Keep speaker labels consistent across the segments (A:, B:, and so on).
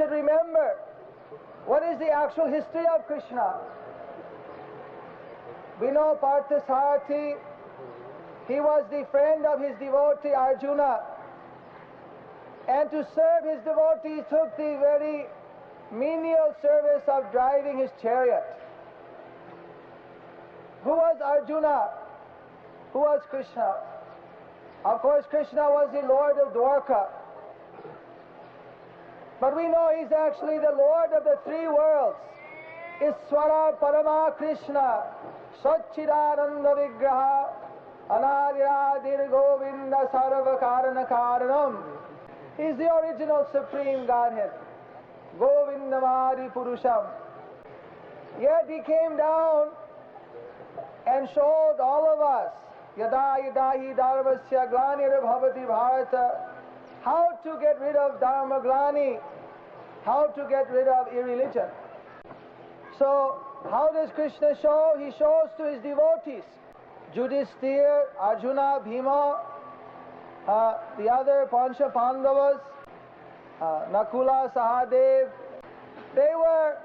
A: should remember what is the actual history of Krishna. We know Parthasarathi, he was the friend of his devotee Arjuna, and to serve his devotee took the very menial service of driving his chariot. Who was Arjuna? Who was Krishna? Of course, Krishna was the Lord of Dwarka. But we know he's actually the Lord of the three worlds. Iswara Parama Krishna, Satchidananda Vigraha, Anadiradir Govinda Sarva Karana Karanam. He's the original Supreme Godhead. Govindamadi Purusham. Yet he came down and showed all of us, Yada Yada Hi Dharmasya Glanir Bhavati Bharata, how to get rid of Dharma Glani, how to get rid of irreligion. So, how does Krishna show? He shows to his devotees. Yudhisthira, Arjuna, Bhima, the other Pancha Pandavas, Nakula, Sahadev, they were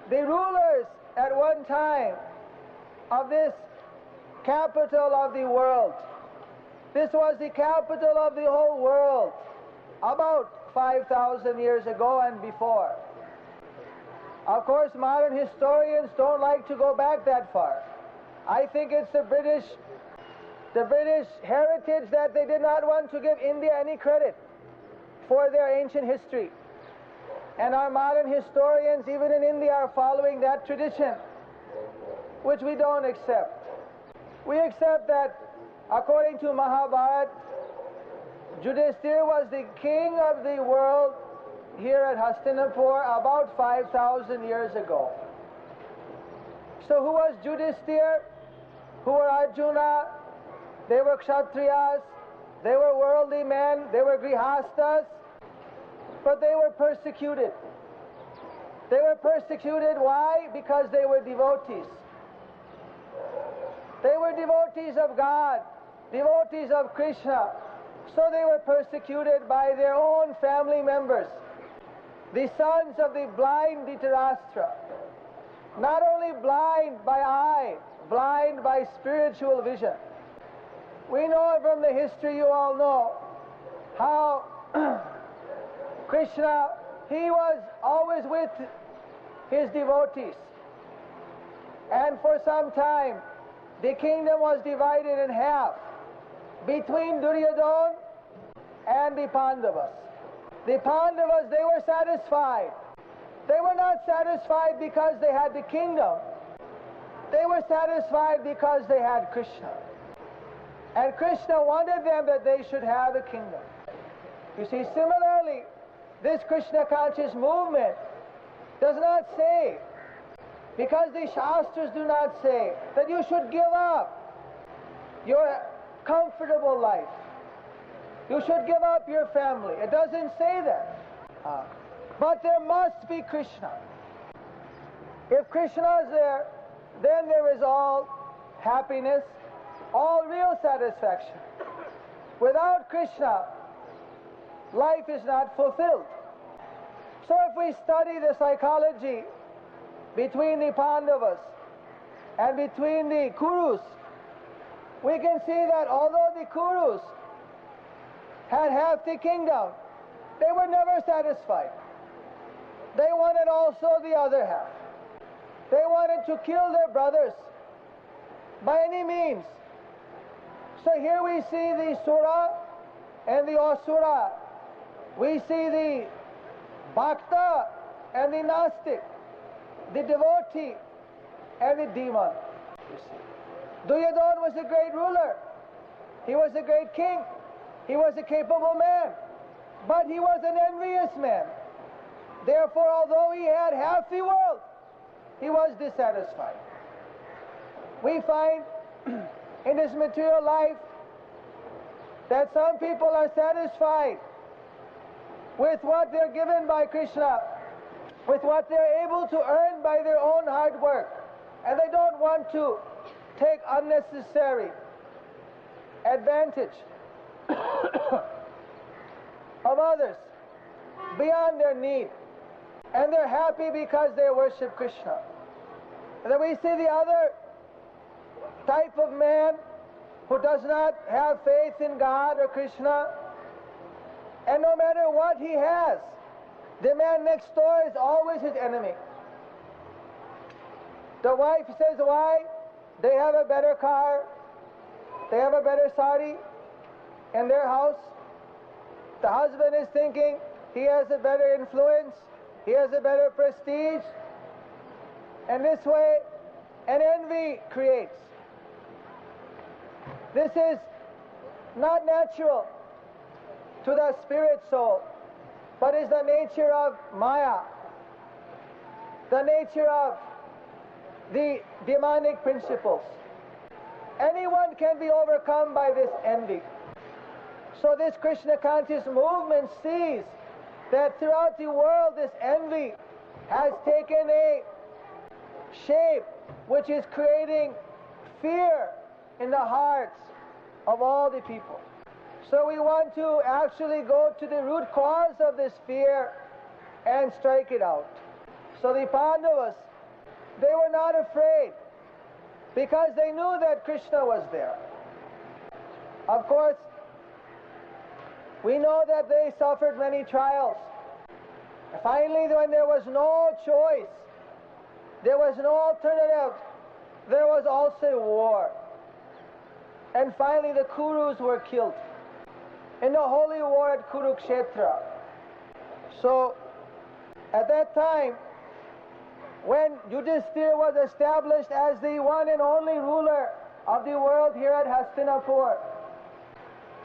A: the rulers at one time of this capital of the world. This was the capital of the whole world about 5,000 years ago and before. Of course, modern historians don't like to go back that far. I think it's the British heritage that they did not want to give India any credit for their ancient history. And our modern historians, even in India, are following that tradition, which we don't accept. We accept that, according to Mahabharata, Yudhisthira was the king of the world here at Hastinapur about 5,000 years ago. So who was Yudhisthira? Who were Arjuna? They were Kshatriyas, they were worldly men, they were Grihastas, but they were persecuted. They were persecuted, why? Because they were devotees. They were devotees of God, devotees of Krishna. So they were persecuted by their own family members, the sons of the blind Dhritarashtra. Not only blind by eye, blind by spiritual vision. We know from the history, you all know, how Krishna, he was always with his devotees. And for some time, the kingdom was divided in half between Duryodhana and the Pandavas. The Pandavas, they were satisfied. They were not satisfied because they had the kingdom. They were satisfied because they had Krishna. And Krishna wanted them that they should have a kingdom. You see, similarly, this Krishna conscious movement does not say, because the Shastras do not say, that you should give up your comfortable life. You should give up your family. It doesn't say that. But there must be Krishna. If Krishna is there, then there is all happiness, all real satisfaction. Without Krishna, life is not fulfilled. So if we study the psychology between the Pandavas and between the Kurus, we can see that although the Kurus had half the kingdom, they were never satisfied. They wanted also the other half. They wanted to kill their brothers by any means. So here we see the Sura and the Asura. We see the Bhakta and the Nastik, the devotee and the demon. You see, Duryodhana was a great ruler. He was a great king. He was a capable man. But he was an envious man. Therefore, although he had half the world, he was dissatisfied. We find in this material life that some people are satisfied with what they're given by Krishna, with what they're able to earn by their own hard work, and they don't want to take unnecessary advantage of others. beyond their need. And they're happy because they worship Krishna. And then we see the other type of man who does not have faith in God or Krishna. And no matter what he has, the man next door is always his enemy. The wife says why? They have a better car, they have a better sari in their house. The husband is thinking he has a better influence, he has a better prestige. And this way, an envy creates. This is not natural to the spirit soul, but is the nature of Maya, the nature of the demonic principles. Anyone can be overcome by this envy. So this Krishna conscious movement sees that throughout the world this envy has taken a shape which is creating fear in the hearts of all the people. So we want to actually go to the root cause of this fear and strike it out. So the Pandavas, they were not afraid because they knew that Krishna was there. Of course, we know that they suffered many trials. Finally, when there was no choice, there was no alternative, there was also war. And finally the Kurus were killed in the holy war at Kurukshetra. So at that time, when Yudhishthira was established as the one and only ruler of the world here at Hastinapur,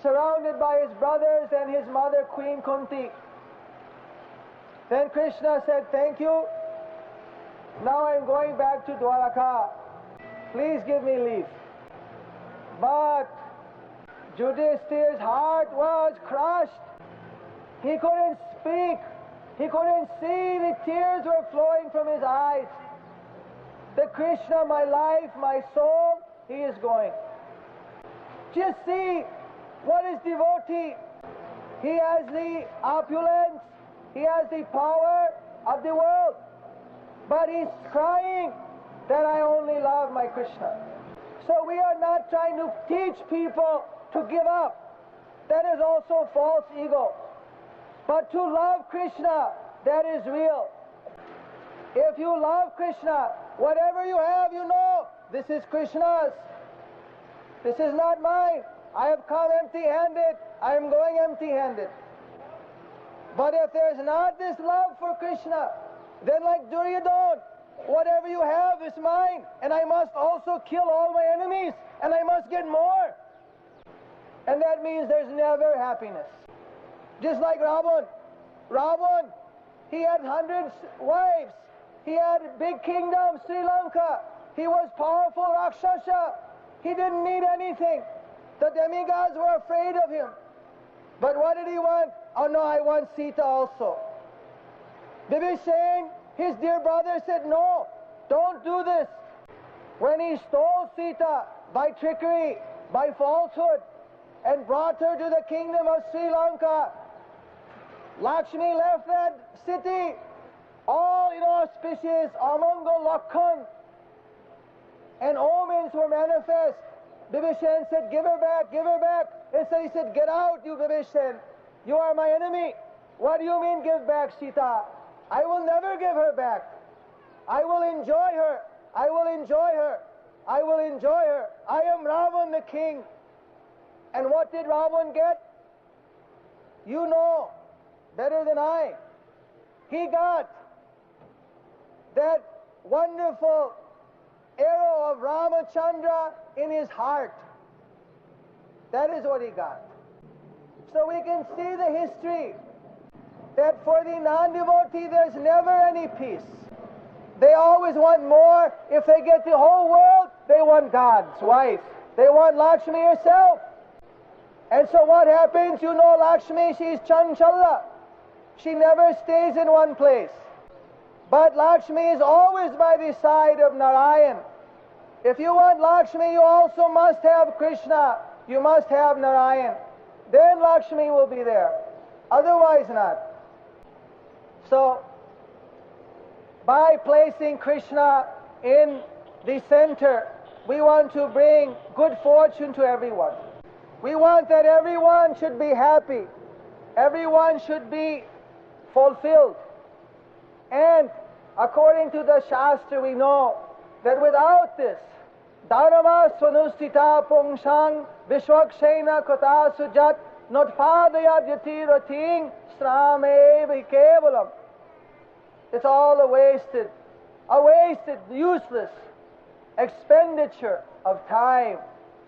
A: surrounded by his brothers and his mother Queen Kunti, then Krishna said, "Thank you. Now I'm going back to Dwaraka. Please give me leave." But Yudhishthira's heart was crushed. He couldn't speak. He couldn't see. The tears were flowing from his eyes. The Krishna, my life, my soul, he is going. Just see what is devotee. He has the opulence. He has the power of the world. But he's crying that I only love my Krishna. So we are not trying to teach people to give up. That is also false ego. But to love Krishna, that is real. If you love Krishna, whatever you have, you know, this is Krishna's. This is not mine. I have come empty-handed. I am going empty-handed. But if there is not this love for Krishna, then like Duryodhana, whatever you have is mine, and I must also kill all my enemies, and I must get more. And that means there's never happiness. Just like Ravana. Ravana, he had hundreds wives. He had a big kingdom, Sri Lanka. He was powerful Rakshasa. He didn't need anything. The demigods were afraid of him. But what did he want? Oh no, I want Sita also. Vibhishan, his dear brother, said, "No, don't do this." When he stole Sita by trickery, by falsehood, and brought her to the kingdom of Sri Lanka, Lakshmi left that city, all inauspicious, Amangal Lakhan, and omens were manifest. Vibhishan said, "Give her back, give her back." Instead he said, "Get out, you Vibhishan. You are my enemy. What do you mean give back Sita? I will never give her back. I will enjoy her. I will enjoy her. I will enjoy her. I am Ravana the king." And what did Ravana get? You know better than I. He got that wonderful arrow of Ramachandra in his heart. That is what he got. So we can see the history that for the non-devotee there's never any peace. They always want more. If they get the whole world, they want God's wife. They want Lakshmi herself. And so what happens? You know Lakshmi, she's chanchala. She never stays in one place. But Lakshmi is always by the side of Narayan. If you want Lakshmi, you also must have Krishna. You must have Narayan. Then Lakshmi will be there. Otherwise not. So, by placing Krishna in the center, we want to bring good fortune to everyone. We want that everyone should be happy. Everyone should be fulfilled. And according to the Shastra, we know that without this, Dharma svanustita pungshang vishwakshena kata sujat notpadaya yatirating sramevi kevalam. It's all a wasted, useless expenditure of time,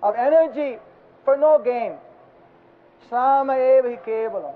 A: of energy for no gain. Srama evi kevalam.